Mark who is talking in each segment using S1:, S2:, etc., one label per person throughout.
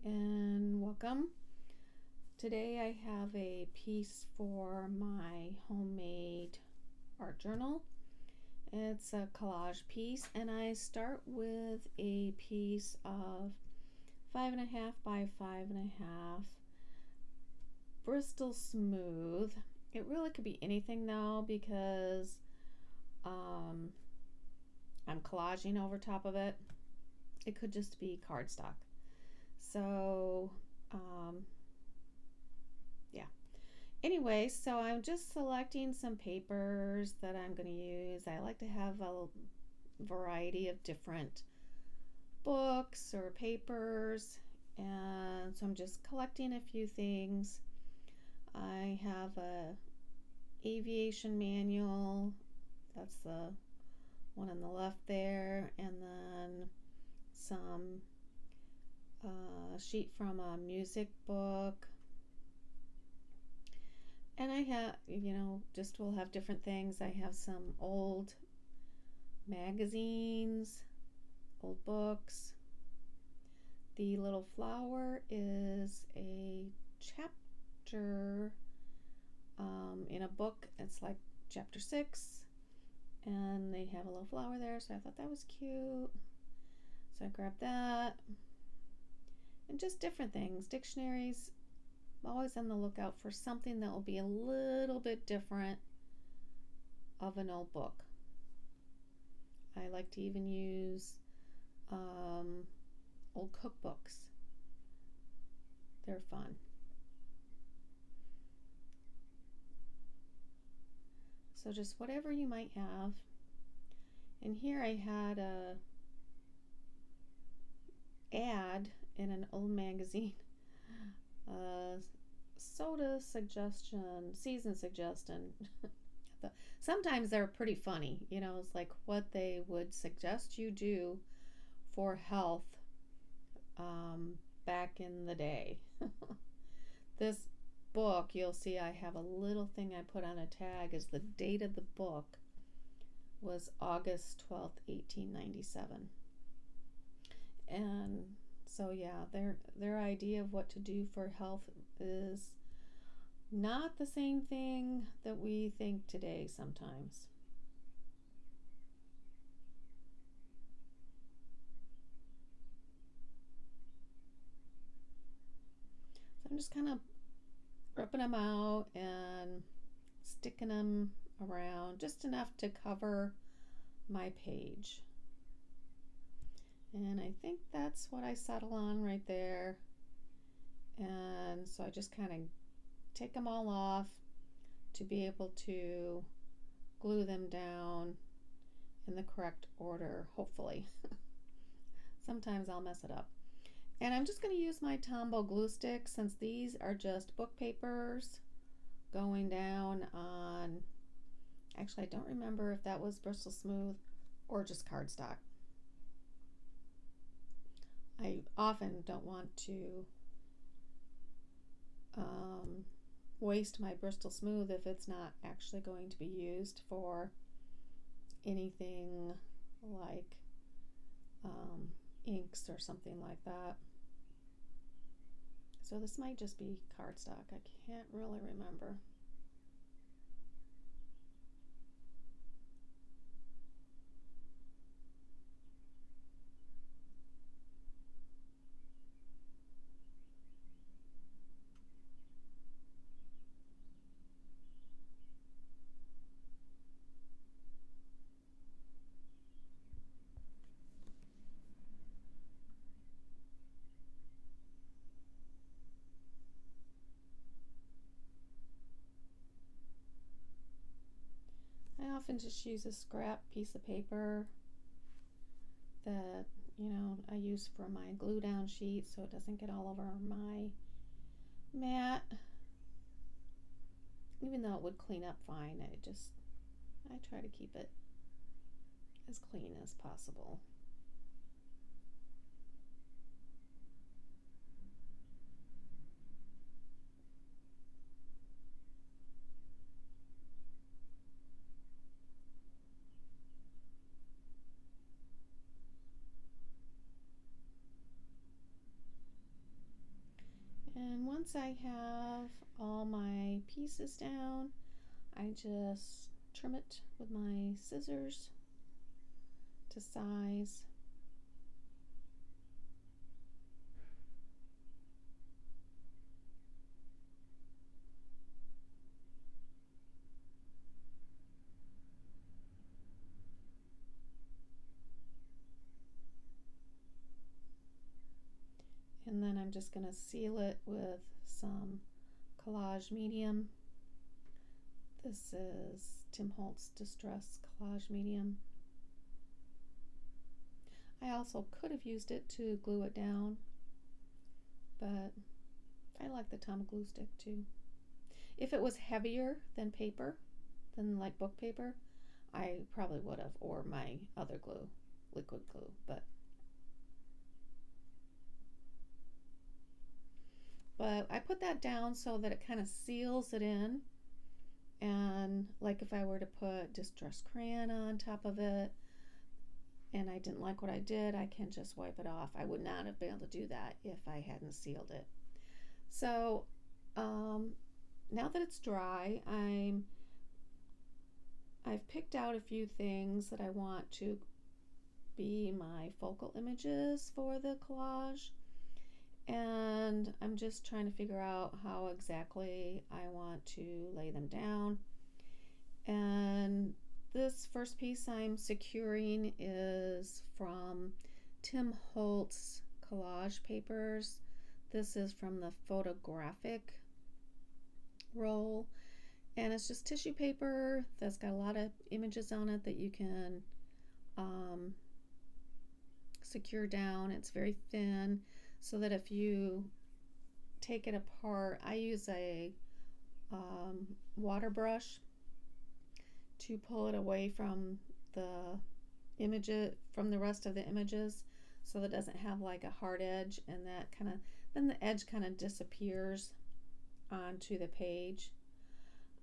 S1: and welcome. Today I have a piece for my homemade art journal. It's a collage piece, and I start with a piece of 5.5 by 5.5 Bristol Smooth. It really could be anything though, because I'm collaging over top of it. It could just be cardstock. So yeah. Anyway, so I'm just selecting some papers that I'm going to use. I like to have a variety of different books or papers, and so I'm just collecting a few things. I have a aviation manual. That's the one on the left there, and then some sheet from a music book. And I have, just we'll have different things. I have some old magazines, old books. The little flower is a chapter in a book. It's like chapter 6, and they have a little flower there, so I thought that was cute. So I grabbed that. And just different things. Dictionaries. I'm always on the lookout for something that will be a little bit different of an old book. I like to even use old cookbooks. They're fun. So just whatever you might have. And here I had a ad in an old magazine. Soda suggestion, season suggestion. Sometimes they're pretty funny, it's like what they would suggest you do for health back in the day. This book, you'll see I have a little thing I put on a tag, is the date of the book was August 12th, 1897. And so yeah, their idea of what to do for health is not the same thing that we think today sometimes. So I'm just kind of ripping them out and sticking them around just enough to cover my page. And I think that's what I settle on right there. And so I just kind of take them all off to be able to glue them down in the correct order, hopefully. Sometimes I'll mess it up. And I'm just going to use my Tombow glue stick, since these are just book papers going down on, actually I don't remember if that was Bristol Smooth or just cardstock. I often don't want to waste my Bristol Smooth if it's not actually going to be used for anything like inks or something like that. So this might just be cardstock. I can't really remember. I often just use a scrap piece of paper that, I use for my glue down sheet so it doesn't get all over my mat. Even though it would clean up fine, I try to keep it as clean as possible. once I have all my pieces down, I just trim it with my scissors to size. And then I'm just going to seal it with some Collage medium. This is Tim Holtz Distress Collage medium. I also could have used it to glue it down, but I like the Tom glue stick too. If it was heavier than paper, than like book paper, I probably would have, or my other glue, liquid glue, but I put that down so that it kind of seals it in. And like if I were to put distress crayon on top of it and I didn't like what I did, I can just wipe it off. I would not have been able to do that if I hadn't sealed it. So now that it's dry, I've picked out a few things that I want to be my focal images for the collage. And I'm just trying to figure out how exactly I want to lay them down. And this first piece I'm securing is from Tim Holtz collage papers. This is from the Photographic roll, and it's just tissue paper that's got a lot of images on it that you can secure down. It's very thin, so that if you take it apart, I use a water brush to pull it away from the from the rest of the images, so that it doesn't have like a hard edge, and that then the edge kind of disappears onto the page.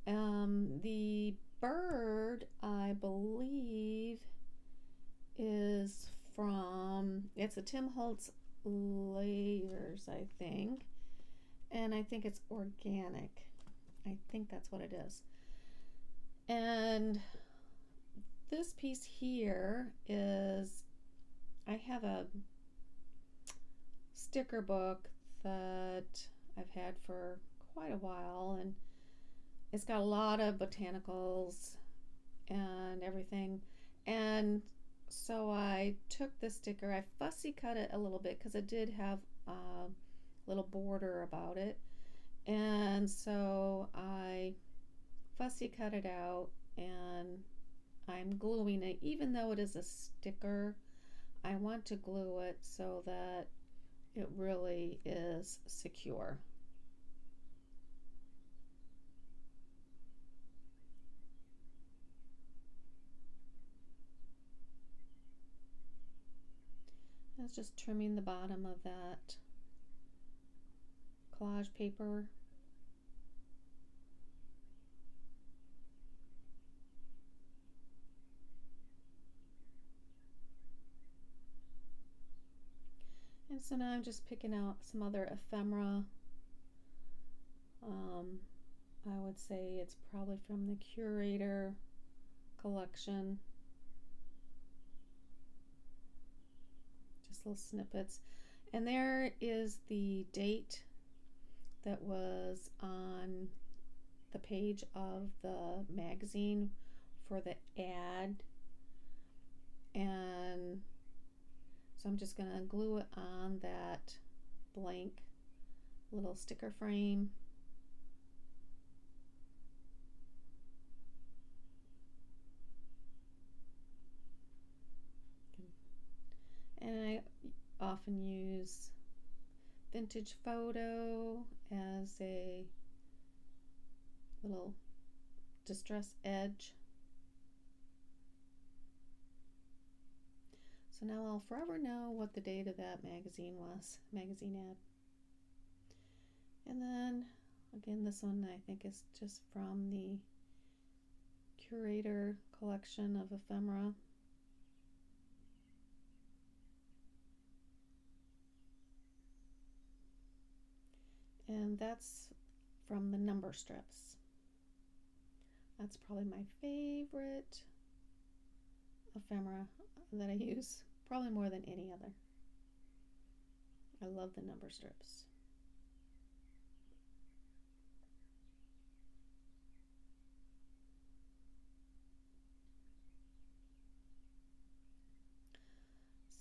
S1: The bird, I believe, is it's a Tim Holtz layers, I think, and I think it's organic. I think that's what it is. And this piece here is, I have a sticker book that I've had for quite a while, and it's got a lot of botanicals and everything. And so I took the sticker, I fussy cut it a little bit because it did have a little border about it, and so I fussy cut it out, and I'm gluing it. Even though it is a sticker, I want to glue it so that it really is secure. I was just trimming the bottom of that collage paper. And so now I'm just picking out some other ephemera. I would say it's probably from the Curator collection. Just little snippets. And there is the date that was on the page of the magazine for the ad. And so I'm just going to glue it on that blank little sticker frame. And I often use Vintage Photo as a little distress edge. So now I'll forever know what the date of that magazine was, magazine ad. And then again, this one I think is just from the Curator collection of ephemera. And that's from the number strips. That's probably my favorite ephemera that I use, probably more than any other. I love the number strips.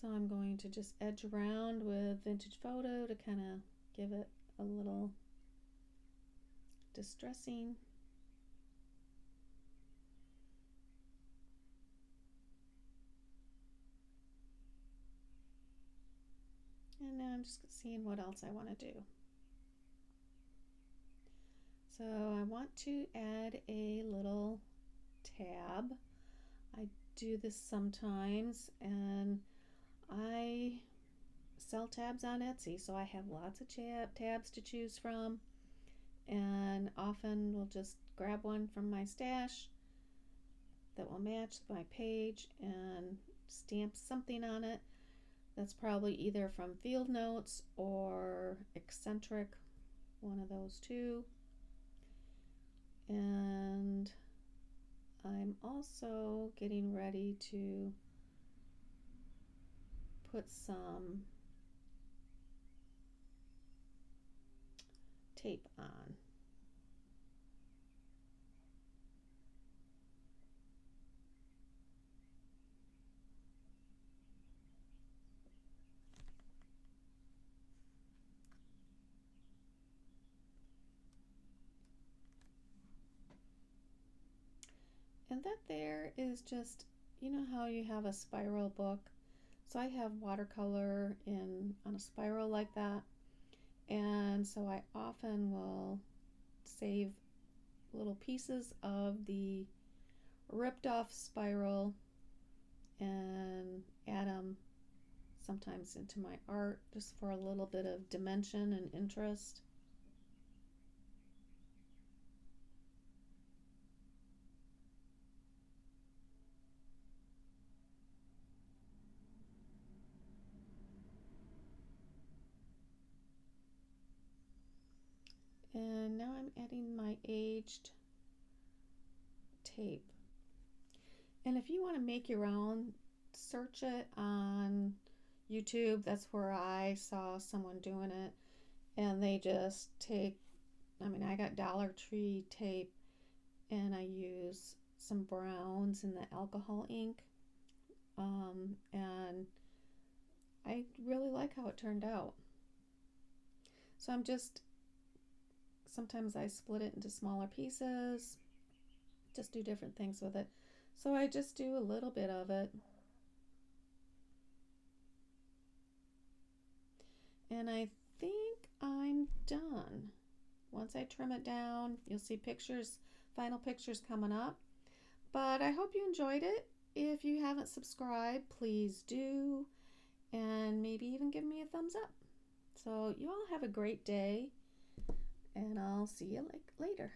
S1: So I'm going to just edge around with Vintage Photo to kind of give it a little distressing. And now I'm just seeing what else I want to do. So I want to add a little tab. I do this sometimes, and I sell tabs on Etsy, so I have lots of tabs to choose from, and often will just grab one from my stash that will match my page and stamp something on it that's probably either from Field Notes or Eccentric, one of those two. And I'm also getting ready to put some tape on. And that there is just, you know how you have a spiral book? So I have watercolor on a spiral like that. And so I often will save little pieces of the ripped off spiral and add them sometimes into my art just for a little bit of dimension and interest. And now I'm adding my aged tape. And if you want to make your own, search it on YouTube. That's where I saw someone doing it. And they just take, I got Dollar Tree tape and I use some browns in the alcohol ink. And I really like how it turned out. So sometimes I split it into smaller pieces, just do different things with it. So I just do a little bit of it. And I think I'm done. Once I trim it down, you'll see final pictures coming up. But I hope you enjoyed it. If you haven't subscribed, please do. And maybe even give me a thumbs up. So you all have a great day. And I'll see you later.